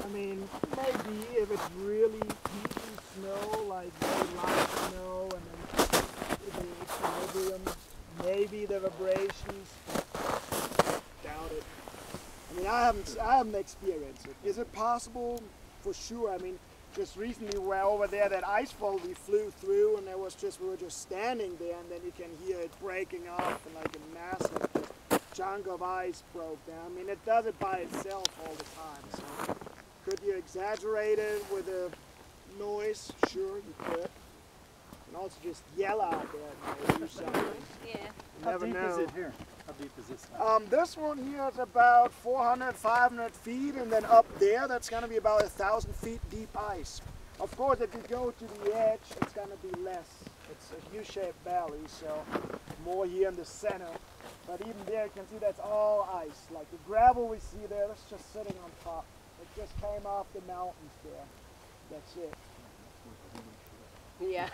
mean, maybe if it's really deep snow, like very light snow, and then the equilibrium, maybe the vibrations. Doubt it. I mean, I haven't experienced it. Is it possible? For sure. I mean, just recently we were over there, that ice fall we flew through, and we were just standing there, and then you can hear it breaking off, and like a massive chunk of ice broke down. I mean, it does it by itself all the time. So, could you exaggerate it with a noise? Sure, you could. And also just yell out there and do something. Yeah. You How never deep know. is it here? How deep is this now? This one here is about 400, 500 feet, and then up there, that's going to be about 1,000 feet deep ice. Of course, if you go to the edge, it's going to be less. It's a U-shaped valley, so more here in the center. But even there, you can see that's all ice. Like the gravel we see there, that's just sitting on top. It just came off the mountains there. That's it. Yeah.